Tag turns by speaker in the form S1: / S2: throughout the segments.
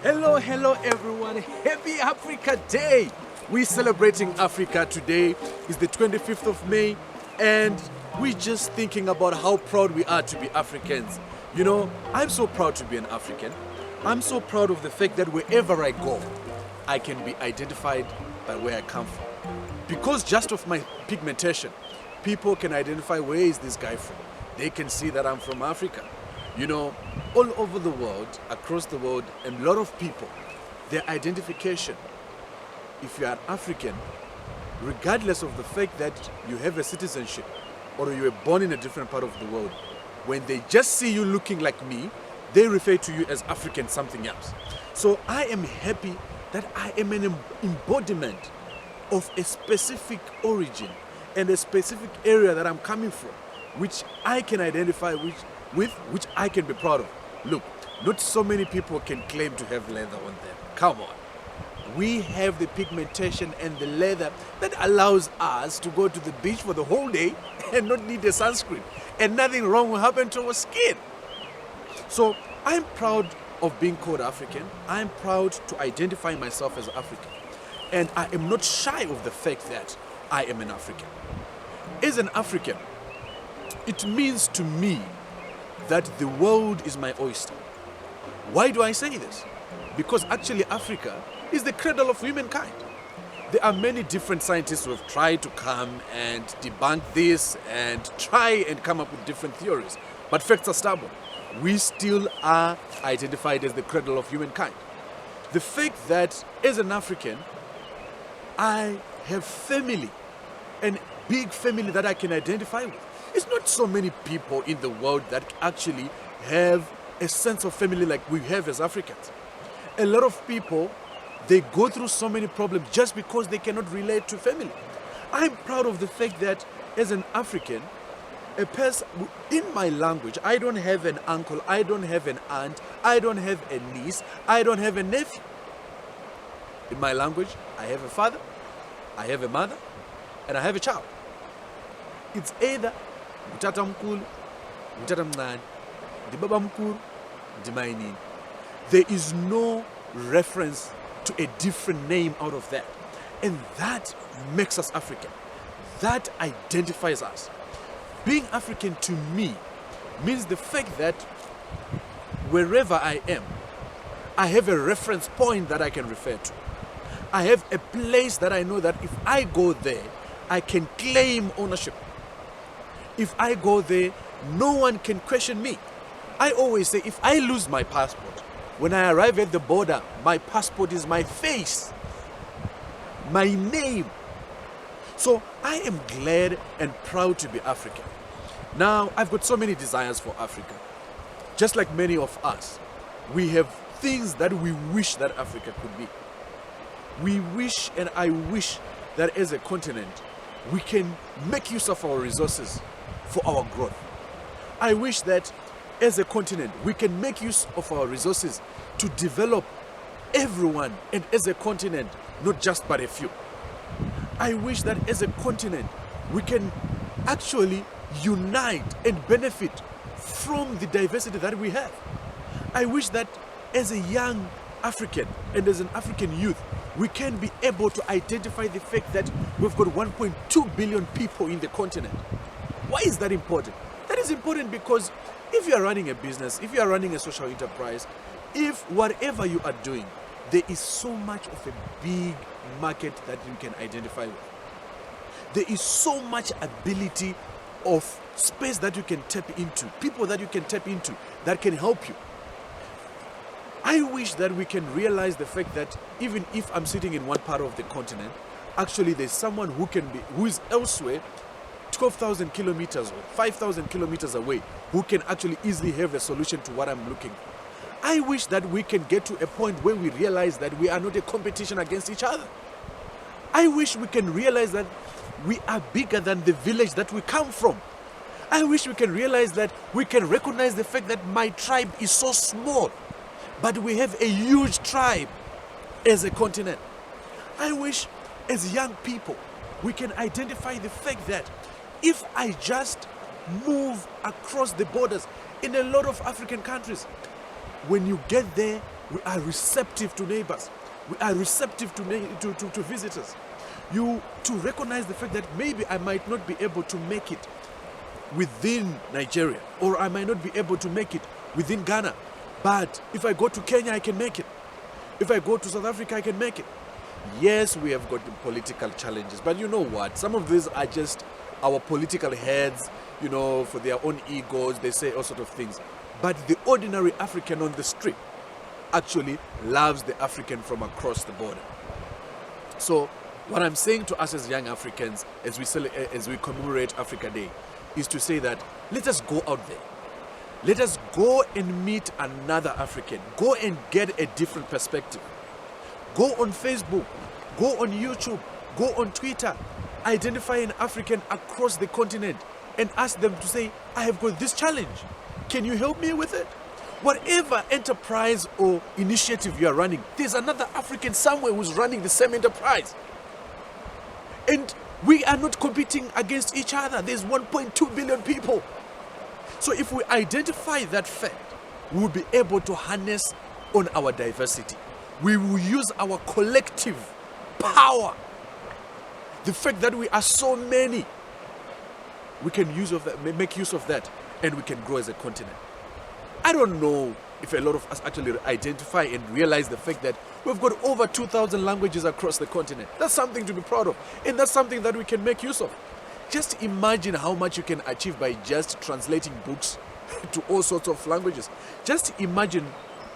S1: Hello everyone. Happy Africa Day. We're celebrating Africa today. It's the 25th of May and we're just thinking about how proud we are to be Africans. You know, I'm so proud to be an African. I'm so proud of the fact that wherever I go, I can be identified by where I come from. Because just of my pigmentation, people can identify where is this guy from. They can see that I'm from Africa. You know, all over the world, across the world, a lot of people, their identification, if you are African, regardless of the fact that you have a citizenship or you were born in a different part of the world, when they just see you looking like me, they refer to you as African something else. So I am happy that I am an embodiment of a specific origin and a specific area that I'm coming from, which I can identify with, which I can be proud of. Look, not so many people can claim to have leather on them. Come on. We have the pigmentation and the leather that allows us to go to the beach for the whole day and not need a sunscreen. And nothing wrong will happen to our skin. So I'm proud of being called African. I'm proud to identify myself as African. And I am not shy of the fact that I am an African. As an African, it means to me that the world is my oyster. Why do I say this? Because actually Africa is the cradle of humankind. There are many different scientists who have tried to come and debunk this and try and come up with different theories. But facts are stubborn. We still are identified as the cradle of humankind. The fact that as an African, I have family, and big family that I can identify with. It's not so many people in the world that actually have a sense of family like we have as Africans. A lot of people, they go through so many problems just because they cannot relate to family. I'm proud of the fact that as an African, a person, in my language, I don't have an uncle, I don't have an aunt, I don't have a niece, I don't have a nephew. In my language, I have a father, I have a mother, and I have a child. It's either utata mkulu, utata mncane, ndibaba mkulu, ndimayinini. There is no reference to a different name out of that. And that makes us African. That identifies us. Being African to me means the fact that wherever I am, I have a reference point that I can refer to. I have a place that I know that if I go there, I can claim ownership. If I go there, no one can question me. I always say, if I lose my passport, when I arrive at the border, my passport is my face, my name. So I am glad and proud to be African. Now, I've got so many desires for Africa. Just like many of us, we have things that we wish that Africa could be. We wish, and I wish, that as a continent, we can make use of our resources for our growth. I wish that as a continent, we can make use of our resources to develop everyone, and as a continent, not just but a few. I wish that as a continent, we can actually unite and benefit from the diversity that we have. I wish that as a young African and as an African youth, we can be able to identify the fact that we've got 1.2 billion people in the continent. Why is that important? That is important because if you are running a business, if you are running a social enterprise, if whatever you are doing, there is so much of a big market that you can identify with. There is so much ability of space that you can tap into, people that you can tap into that can help you. I wish that we can realize the fact that even if I'm sitting in one part of the continent, actually there's someone who is elsewhere 12,000 kilometers or 5,000 kilometers away who can actually easily have a solution to what I'm looking for. I wish that we can get to a point where we realize that we are not a competition against each other. I wish we can realize that we are bigger than the village that we come from. I wish we can realize that we can recognize the fact that my tribe is so small, but we have a huge tribe as a continent. I wish as young people we can identify the fact that if I just move across the borders in a lot of African countries, when you get there, we are receptive to neighbors. We are receptive to visitors. To recognize the fact that maybe I might not be able to make it within Nigeria, or I might not be able to make it within Ghana. But if I go to Kenya, I can make it. If I go to South Africa, I can make it. Yes, we have got the political challenges, but you know what? Some of these are just our political heads, for their own egos. They say all sorts of things. But the ordinary African on the street actually loves the African from across the border. So what I'm saying to us as young Africans as we commemorate Africa Day is to say that let us go out there. Let us go and meet another African. Go and get a different perspective. Go on Facebook, go on YouTube, go on Twitter, identify an African across the continent and ask them to say, I have got this challenge. Can you help me with it? Whatever enterprise or initiative you are running, there's another African somewhere who's running the same enterprise. And we are not competing against each other. There's 1.2 billion people. So if we identify that fact, we will be able to harness on our diversity. We will use our collective power. The fact that we are so many, we can make use of that, and we can grow as a continent. I don't know if a lot of us actually identify and realize the fact that we've got over 2,000 languages across the continent. That's something to be proud of, and that's something that we can make use of. Just imagine how much you can achieve by just translating books to all sorts of languages. Just imagine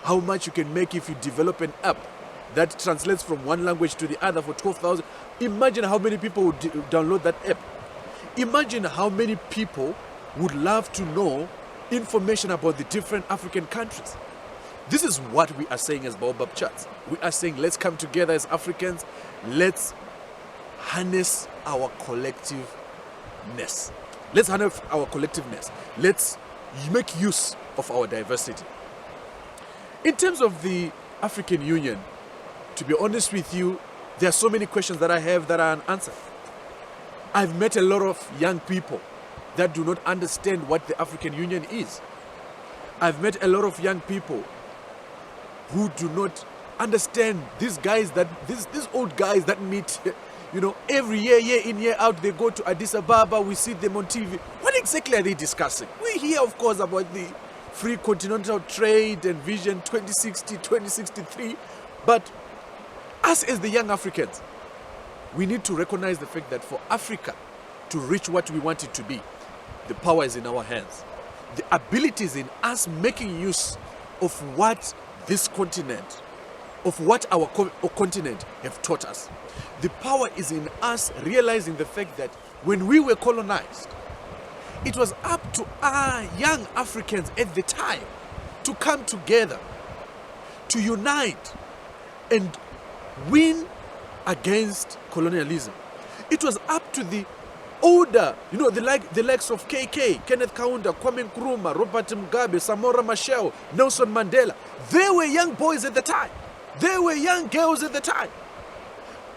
S1: how much you can make if you develop an app that translates from one language to the other for 12,000. Imagine how many people would download that app. Imagine how many people would love to know information about the different African countries. This is what we are saying as Baobab Chats. We are saying let's come together as Africans. Let's harness our collectiveness. Let's harness our collectiveness. Let's make use of our diversity. In terms of the African Union, to be honest with you, there are so many questions that I have that are unanswered. I've met a lot of young people that do not understand what the African Union is. I've met a lot of young people who do not understand these old guys that meet, every year in, year out, they go to Addis Ababa, we see them on TV. What exactly are they discussing? We hear, of course, about the free continental trade and vision 2060, 2063, but us as the young Africans, we need to recognize the fact that for Africa to reach what we want it to be, the power is in our hands. The ability is in us making use of what this continent, of what our continent have taught us. The power is in us realizing the fact that when we were colonized, it was up to our young Africans at the time to come together, to unite and win against colonialism. It was up to the older, the likes of KK, Kenneth Kaunda, Kwame Nkrumah, Robert Mugabe, Samora Machel, Nelson Mandela. They were young boys at the time. They were young girls at the time.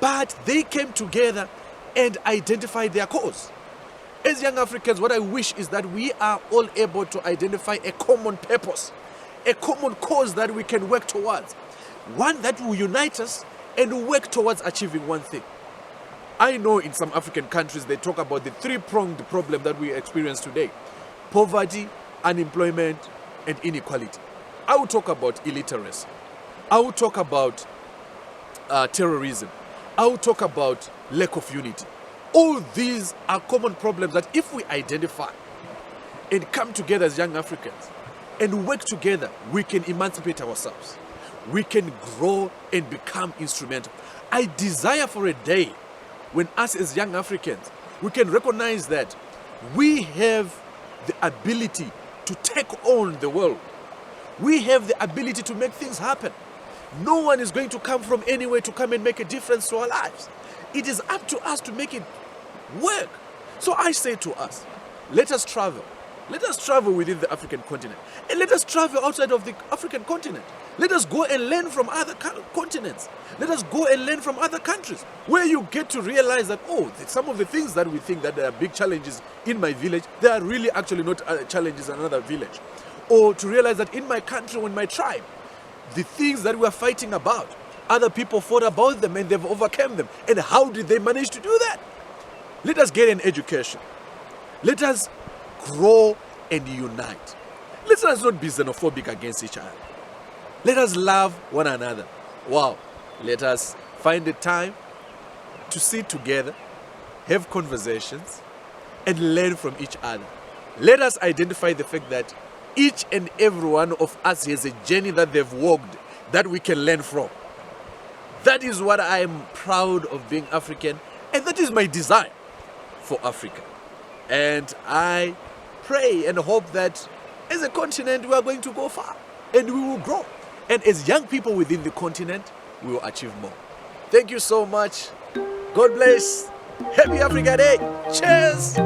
S1: But they came together and identified their cause. As young Africans, what I wish is that we are all able to identify a common purpose, a common cause that we can work towards, one that will unite us and work towards achieving one thing. I know in some African countries they talk about the three-pronged problem that we experience today: poverty, unemployment, and inequality. I will talk about illiteracy. I will talk about terrorism. I will talk about lack of unity. All these are common problems that if we identify and come together as young Africans and work together, we can emancipate ourselves. We can grow and become instrumental. I desire for a day when us as young Africans, we can recognize that we have the ability to take on the world. We have the ability to make things happen. No one is going to come from anywhere to come and make a difference to our lives. It is up to us to make it work. So I say to us, let us travel. Let us travel within the African continent. And let us travel outside of the African continent. Let us go and learn from other continents. Let us go and learn from other countries, where you get to realize that, some of the things that we think that there are big challenges in my village, they are really actually not challenges in another village. or to realize that in my country or in my tribe, the things that we are fighting about, other people fought about them and they've overcome them. And how did they manage to do that? Let us get an education. Let us grow and unite. Let us not be xenophobic against each other. Let us love one another. Wow. Let us find a time to sit together, have conversations, and learn from each other. Let us identify the fact that each and every one of us has a journey that they've walked that we can learn from. That is what I am proud of being African, and that is my desire for Africa. And I pray and hope that as a continent we are going to go far and we will grow. And as young people within the continent, we will achieve more. Thank you so much. God bless. Happy Africa Day. Cheers.